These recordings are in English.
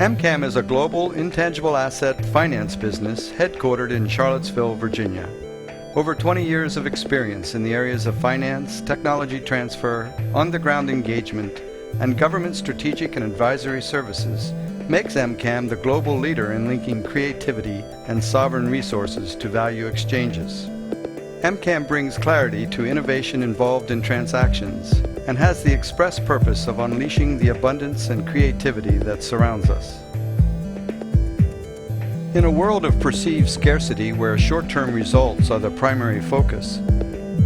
MCAM is a global intangible asset finance business headquartered in Charlottesville, Virginia. Over 20 years of experience in the areas of finance, technology transfer, on-the-ground engagement, and government strategic and advisory services makes MCAM the global leader in linking creativity and sovereign resources to value exchanges. MCAM brings clarity to innovation involved in transactions and has the express purpose of unleashing the abundance and creativity that surrounds us. In a world of perceived scarcity where short-term results are the primary focus,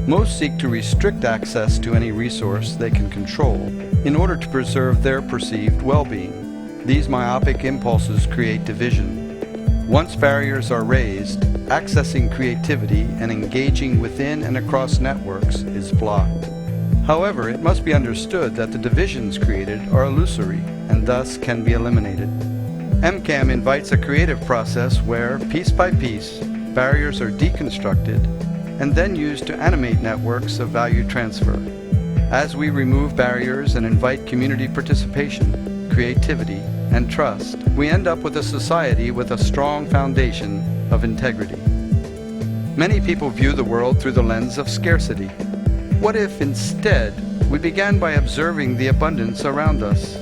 most seek to restrict access to any resource they can control in order to preserve their perceived well-being. These myopic impulses create division. Once barriers are raised, accessing creativity and engaging within and across networks is blocked. However, it must be understood that the divisions created are illusory and thus can be eliminated. MCAM invites a creative process where, piece by piece, barriers are deconstructed and then used to animate networks of value transfer. As we remove barriers and invite community participation, creativity, and trust, we end up with a society with a strong foundation of integrity. Many people view the world through the lens of scarcity. What if instead we began by observing the abundance around us?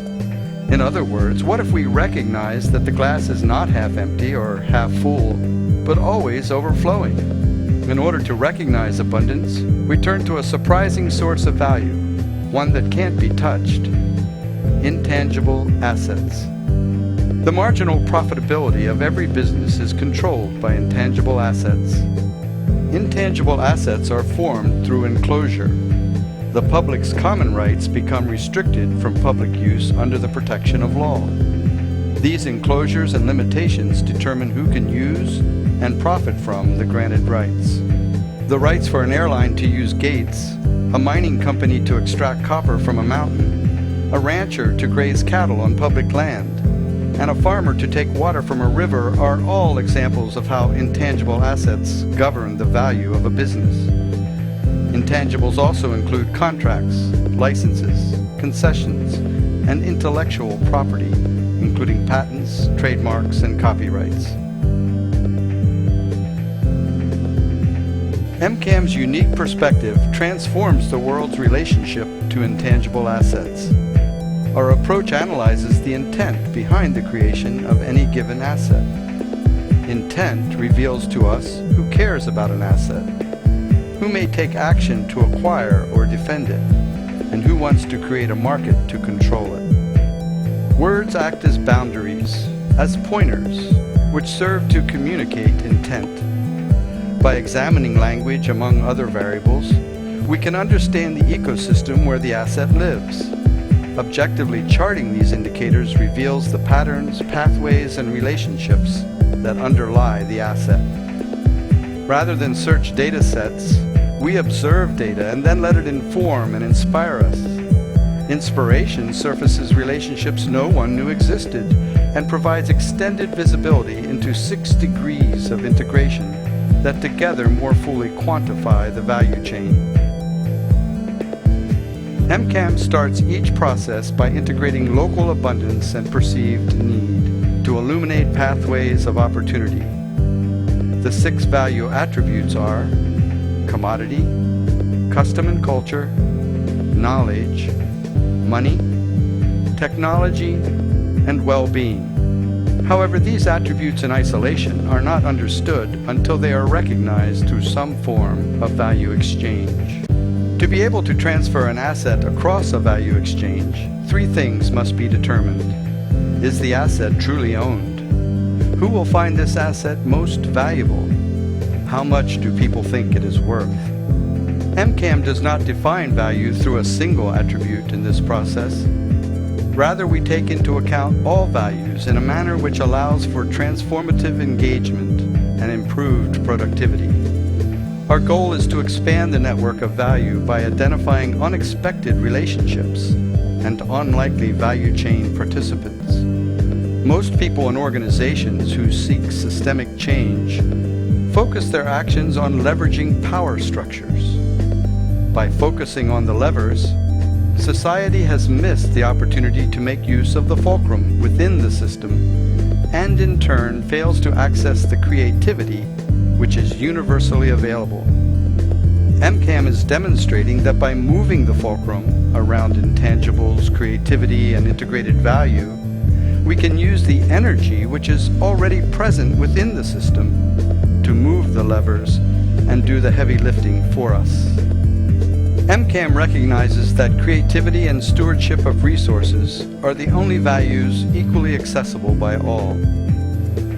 In other words, what if we recognize that the glass is not half empty or half full, but always overflowing? In order to recognize abundance, we turn to a surprising source of value, one that can't be touched: intangible assets. The marginal profitability of every business is controlled by intangible assets. Intangible assets are formed through enclosure. The public's common rights become restricted from public use under the protection of law. These enclosures and limitations determine who can use and profit from the granted rights. The rights for an airline to use gates, a mining company to extract copper from a mountain, a rancher to graze cattle on public land, and a farmer to take water from a river are all examples of how intangible assets govern the value of a business. Intangibles also include contracts, licenses, concessions, and intellectual property, including patents, trademarks, and copyrights. MCAM's unique perspective transforms the world's relationship to intangible assets. Our approach analyzes the intent behind the creation of any given asset. Intent reveals to us who cares about an asset, who may take action to acquire or defend it, and who wants to create a market to control it. Words act as boundaries, as pointers, which serve to communicate intent. By examining language among other variables, we can understand the ecosystem where the asset lives. Objectively charting these indicators reveals the patterns, pathways, and relationships that underlie the asset. Rather than search data sets, we observe data and then let it inform and inspire us. Inspiration surfaces relationships no one knew existed and provides extended visibility into 6 degrees of integration that together more fully quantify the value chain. MCAM starts each process by integrating local abundance and perceived need to illuminate pathways of opportunity. The 6 value attributes are commodity, custom and culture, knowledge, money, technology, and well-being. However, these attributes in isolation are not understood until they are recognized through some form of value exchange. To be able to transfer an asset across a value exchange, 3 things must be determined. Is the asset truly owned? Who will find this asset most valuable? How much do people think it is worth? MCAM does not define value through a single attribute in this process. Rather, we take into account all values in a manner which allows for transformative engagement and improved productivity. Our goal is to expand the network of value by identifying unexpected relationships and unlikely value chain participants. Most people and organizations who seek systemic change focus their actions on leveraging power structures. By focusing on the levers, society has missed the opportunity to make use of the fulcrum within the system, and in turn fails to access the creativity which is universally available. MCAM is demonstrating that by moving the fulcrum around intangibles, creativity, and integrated value, we can use the energy which is already present within the system to move the levers and do the heavy lifting for us. MCAM recognizes that creativity and stewardship of resources are the only values equally accessible by all.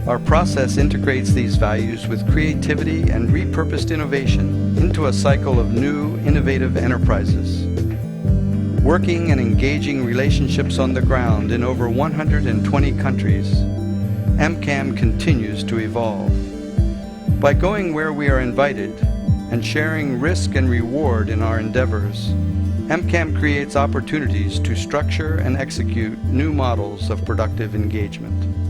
Our process integrates these values with creativity and repurposed innovation into a cycle of new, innovative enterprises. Working and engaging relationships on the ground in over 120 countries, MCAM continues to evolve. By going where we are invited and sharing risk and reward in our endeavors, MCAM creates opportunities to structure and execute new models of productive engagement.